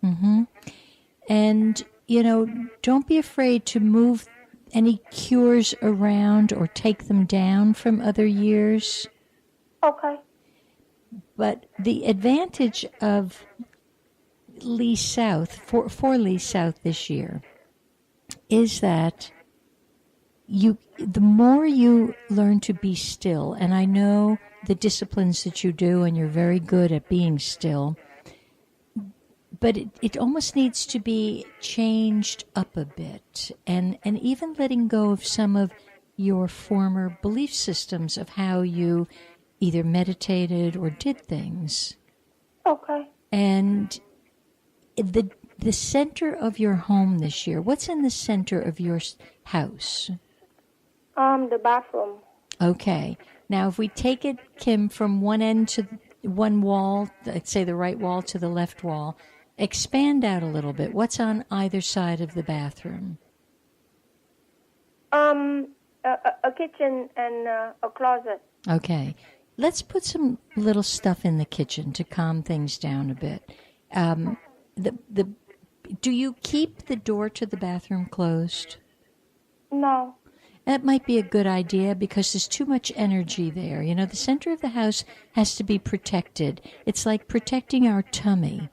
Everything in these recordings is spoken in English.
Mm-hmm. And, don't be afraid to move any cures around or take them down from other years. Okay. But the advantage of Lee South, for Lee South this year, is that the more you learn to be still, and I know the disciplines that you do, and you're very good at being still, but it almost needs to be changed up a bit, and even letting go of some of your former belief systems of how you either meditated or did things. Okay. And the center of your home this year, what's in the center of your house? The bathroom. Okay. Now, if we take it, Kim, from one end to one wall, let's say the right wall to the left wall, expand out a little bit. What's on either side of the bathroom? A kitchen and a closet. Okay. Let's put some little stuff in the kitchen to calm things down a bit. Do you keep the door to the bathroom closed? No. That might be a good idea because there's too much energy there. The center of the house has to be protected. It's like protecting our tummy.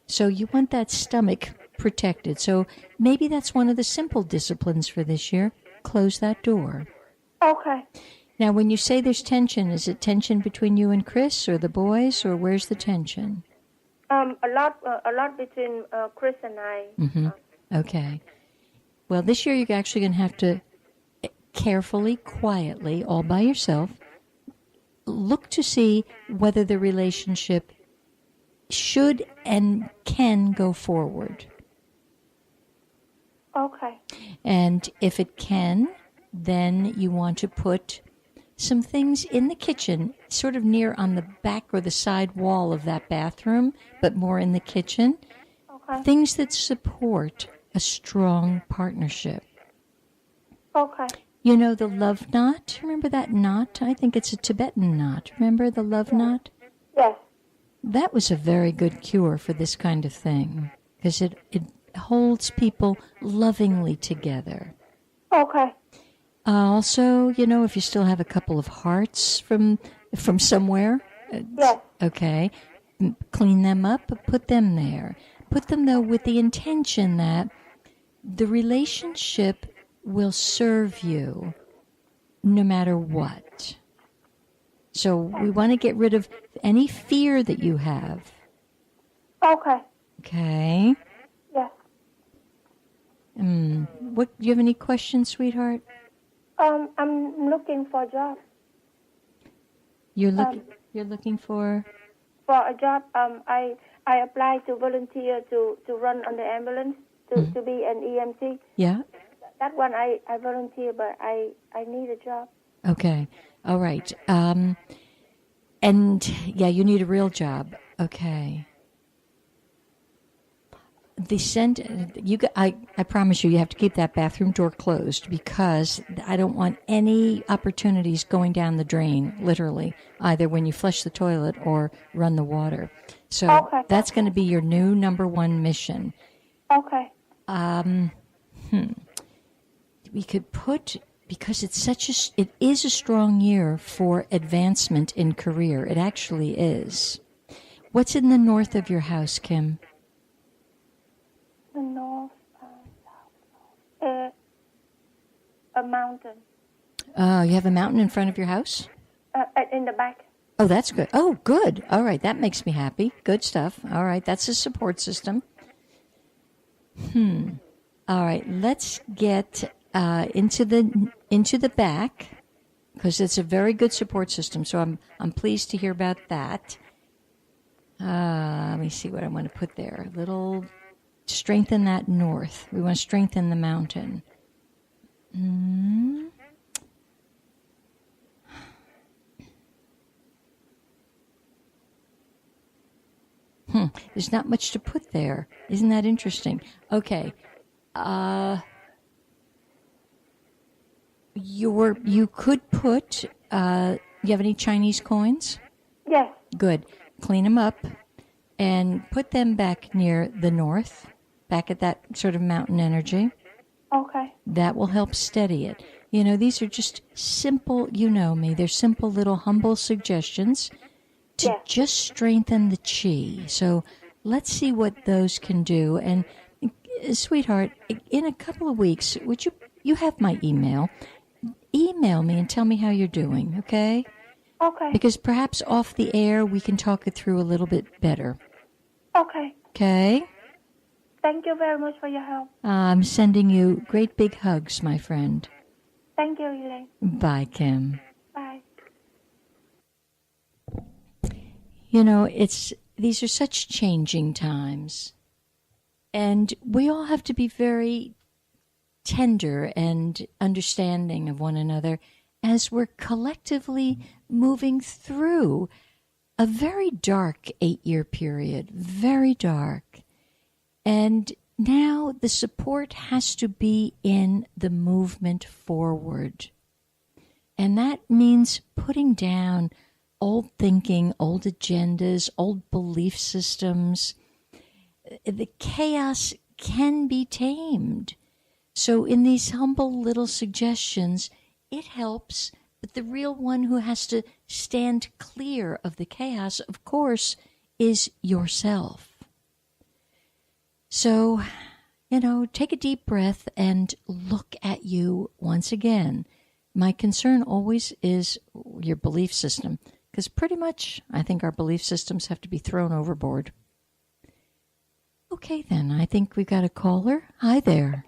So you want that stomach protected. So maybe that's one of the simple disciplines for this year. Close that door. Okay. Now, when you say there's tension, is it tension between you and Chris or the boys, or where's the tension? A lot between Chris and I. Mm-hmm. Okay. Well, this year you're actually going to have to carefully, quietly, all by yourself, look to see whether the relationship should and can go forward. Okay. And if it can, then you want to put some things in the kitchen, sort of near on the back or the side wall of that bathroom, but more in the kitchen. Okay. Things that support a strong partnership. Okay. The love knot? Remember that knot? I think it's a Tibetan knot. Remember the love knot? Yes. That was a very good cure for this kind of thing because it holds people lovingly together. Okay. Also, if you still have a couple of hearts from somewhere, yes. Okay, clean them up, put them there. Put them, though, with the intention that the relationship will serve you no matter what. So we want to get rid of any fear that you have. Okay. Okay. Yes. Do you have any questions, sweetheart? I'm looking for a job. You're looking for a job. I applied to volunteer to run on the ambulance to be an EMT. Yeah. That one I volunteer, but I need a job. Okay. All right. And yeah, you need a real job. Okay. I promise you have to keep that bathroom door closed because I don't want any opportunities going down the drain, literally, either when you flush the toilet or run the water. So That's going to be your new number one mission. Okay. We could put, because it is a strong year for advancement in career. It actually is. What's in the north of your house, Kim? The north, a mountain. You have a mountain in front of your house? In the back. Oh, that's good. Oh, good. All right, that makes me happy. Good stuff. All right, that's a support system. All right, let's get into the back because it's a very good support system. So I'm pleased to hear about that. Let me see what I want to put there. A little. Strengthen that north. We want to strengthen the mountain. There's not much to put there. Isn't that interesting? Okay. You could put, you have any Chinese coins? Yes. Good. Clean them up. and put them back near the north, back at that sort of mountain energy. Okay. That will help steady it. You know, these are just simple, you know me, they're simple little humble suggestions to Yes. just strengthen the chi. So let's see what those can do. And sweetheart, in a couple of weeks, would you have my email? Email me and tell me how you're doing, okay? Okay. Because perhaps off the air we can talk it through a little bit better. Okay. Okay? Thank you very much for your help. I'm sending you great big hugs, my friend. Thank you, Elaine. Bye, Kim. Bye. You know, these are such changing times. And we all have to be very tender and understanding of one another as we're collectively moving through a very dark 8-year period. Very dark. And now the support has to be in the movement forward. And that means putting down old thinking, old agendas, old belief systems. The chaos can be tamed. So in these humble little suggestions, it helps. But the real one who has to stand clear of the chaos, of course, is yourself. So, you know, take a deep breath and look at you once again. My concern always is your belief system, because pretty much I think our belief systems have to be thrown overboard. Okay, then, I think we've got a caller. Hi there.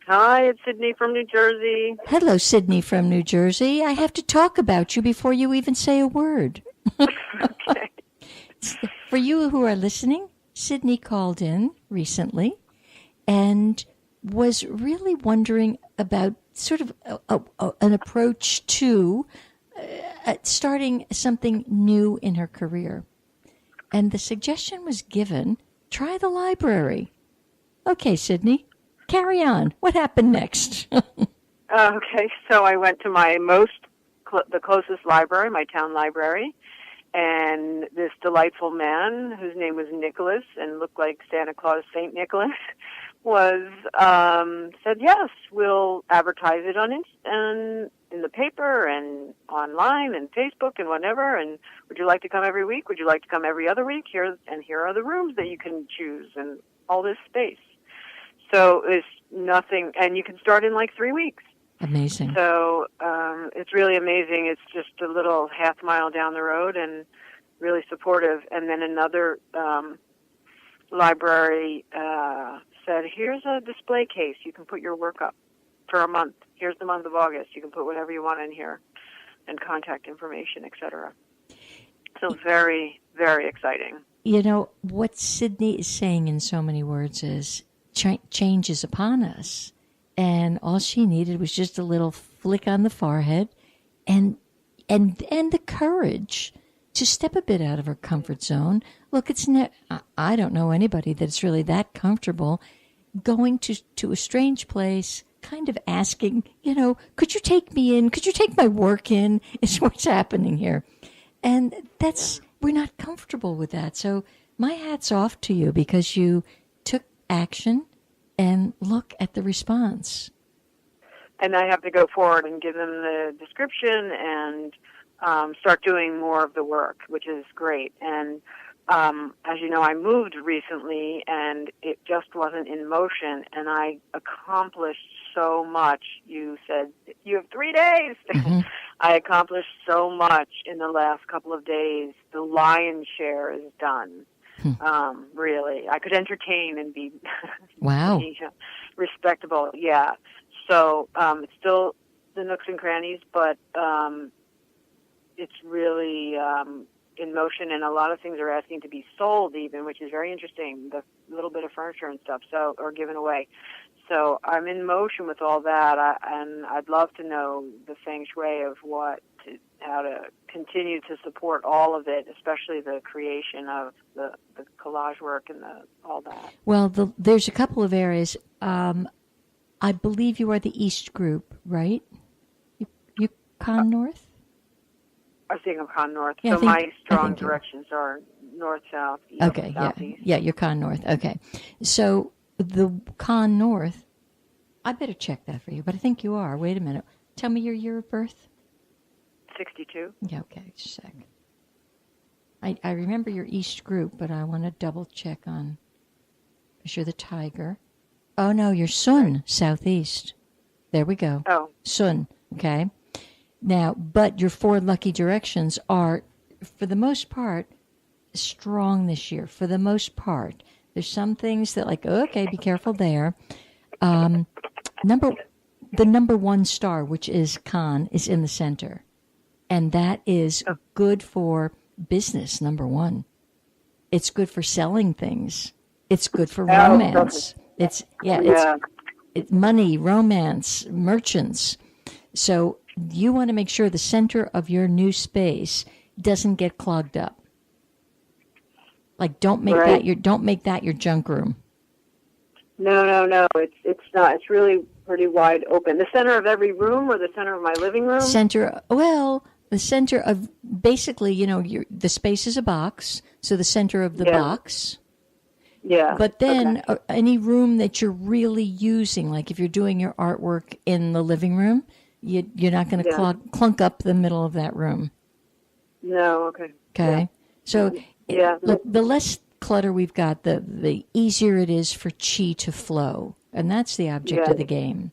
Hi, it's Sydney from New Jersey. Hello, Sydney from New Jersey. I have to talk about you before you even say a word. Okay. For you who are listening, Sydney called in recently and was really wondering about sort of an approach to starting something new in her career. And the suggestion was given, try the library. Okay, Sydney, carry on. What happened next? Okay, so I went to the closest library, my town library, and this delightful man, whose name was Nicholas and looked like Santa Claus, St. Nicholas, said, yes, we'll advertise it in the paper and online and Facebook and whatever, and would you like to come every week? Would you like to come every other week? Here are the rooms that you can choose and all this space. So it's nothing, and you can start in like 3 weeks. Amazing. So it's really amazing. It's just a little half mile down the road and really supportive. And then another library said, here's a display case. You can put your work up for a month. Here's the month of August. You can put whatever you want in here and contact information, etc. So very, very exciting. You know, what Sydney is saying in so many words is change is upon us. And all she needed was just a little flick on the forehead and the courage to step a bit out of her comfort zone. Look, I don't know anybody that's really that comfortable going to a strange place, kind of asking, you know, could you take me in? Could you take my work in? Is what's happening here. And we're not comfortable with that. So my hat's off to you because you took action and look at the response. And I have to go forward and give them the description and start doing more of the work, which is great. And as you know, I moved recently, and it just wasn't in motion, and I accomplished so much. You said, you have 3 days. Mm-hmm. I accomplished so much in the last couple of days. The lion's share is done. Really, I could entertain and be wow, respectable. Yeah. So it's still the nooks and crannies, but it's really in motion, and a lot of things are asking to be sold, even, which is very interesting. The little bit of furniture and stuff, or given away. So I'm in motion with all that, and I'd love to know the Feng Shui of how to continue to support all of it, especially the creation of the collage work and all that. Well, there's a couple of areas. I believe you are the East group, right? You Con North? I think of Con North. Yeah, so my strong directions are north-south. Okay, southeast. yeah, you're con north. Okay. So the con north, I better check that for you, but I think you are. Wait a minute. Tell me your year of birth. 62. Yeah, okay, just a sec. I remember your east group, but I want to double check on, because you're the tiger. Oh, no, you're sun, southeast. There we go. Oh. Sun, okay. Now, but your 4 lucky directions are, for the most part, strong this year. For the most part. There's some things that like, okay, be careful there. The number 1 star, which is Con, is in the center. And that is good for business, number 1. It's good for selling things. It's good for romance. It's money, romance, merchants. So you want to make sure the center of your new space doesn't get clogged up. Like don't make that your junk room. No. It's not. It's really pretty wide open. The center of every room, or the center of my living room? The center of basically, the space is a box, so the center of the box. Yeah. But then any room that you're really using, like if you're doing your artwork in the living room, you're not going to clunk up the middle of that room. No. Okay. Okay. Yeah. So the less clutter we've got, the easier it is for chi to flow, and that's the object of the game.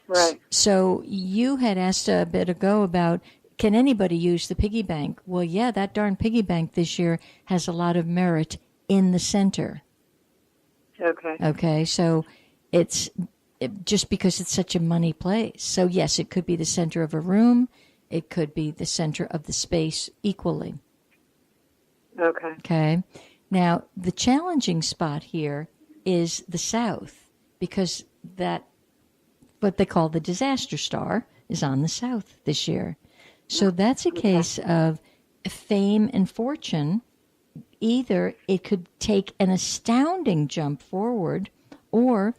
Right. So you had asked a bit ago about, can anybody use the piggy bank? Well, yeah, that darn piggy bank this year has a lot of merit in the center. Okay. Okay, so just because it's such a money place. So yes, it could be the center of a room. It could be the center of the space equally. Okay. Okay. Now, the challenging spot here is the south, because that, what they call the disaster star, is on the south this year. So that's a case of fame and fortune. Either it could take an astounding jump forward, or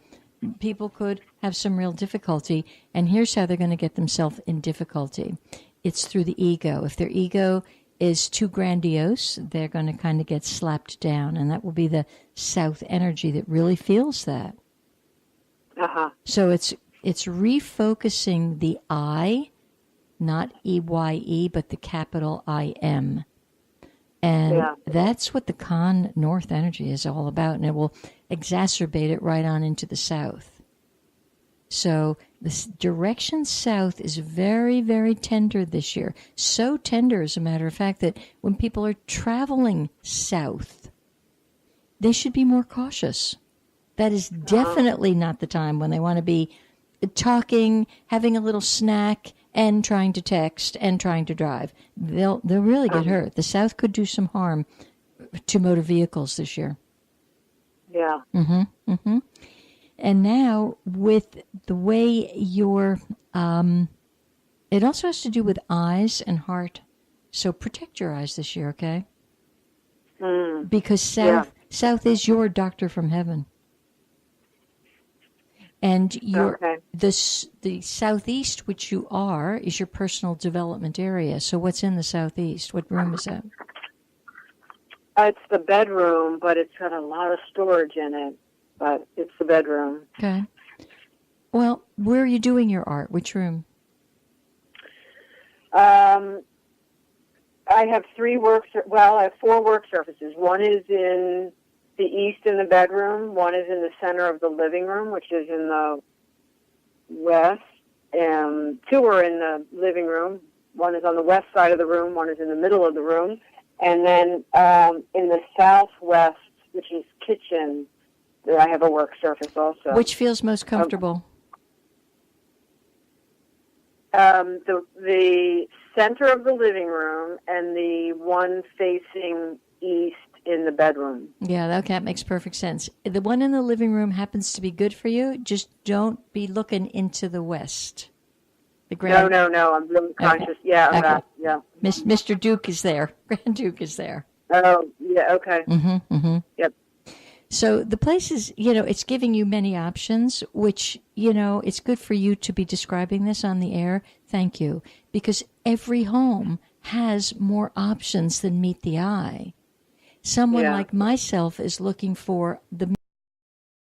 people could have some real difficulty. And here's how they're going to get themselves in difficulty. It's through the ego. If their ego is too grandiose, they're going to kind of get slapped down. And that will be the south energy that really feels that. Uh-huh. So it's refocusing the I, not EYE, but the capital IM. And that's what the con north energy is all about, and it will exacerbate it right on into the south. So this direction south is very, very tender this year. So tender, as a matter of fact, that when people are traveling south, they should be more cautious. That is definitely not the time when they want to be talking, having a little snack, and trying to text and trying to drive. They'll really get hurt. The South could do some harm to motor vehicles this year. Yeah. Mm-hmm. Mm-hmm. And now with the way your, it also has to do with eyes and heart. So protect your eyes this year, okay? Because South is your doctor from heaven. And the southeast, which you are, is your personal development area. So what's in the southeast? What room is that? It's the bedroom, but it's got a lot of storage in it. But it's the bedroom. Okay. Well, where are you doing your art? Which room? I have I have 4 work surfaces. One is in the east in the bedroom. One is in the center of the living room, which is in the west. And 2 are in the living room. One is on the west side of the room. One is in the middle of the room. And then in the southwest, which is kitchen, I have a work surface also. Which feels most comfortable? The center of the living room and the one facing east in the bedroom. Yeah, that makes perfect sense. The one in the living room happens to be good for you. Just don't be looking into the west. No. I'm really conscious. Okay. Yeah. Mr. Duke is there. Grand Duke is there. Oh, yeah. Okay. Mm-hmm. Yep. So the place is, it's giving you many options, which, it's good for you to be describing this on the air. Thank you. Because every home has more options than meet the eye. Someone Yeah. like myself is looking for the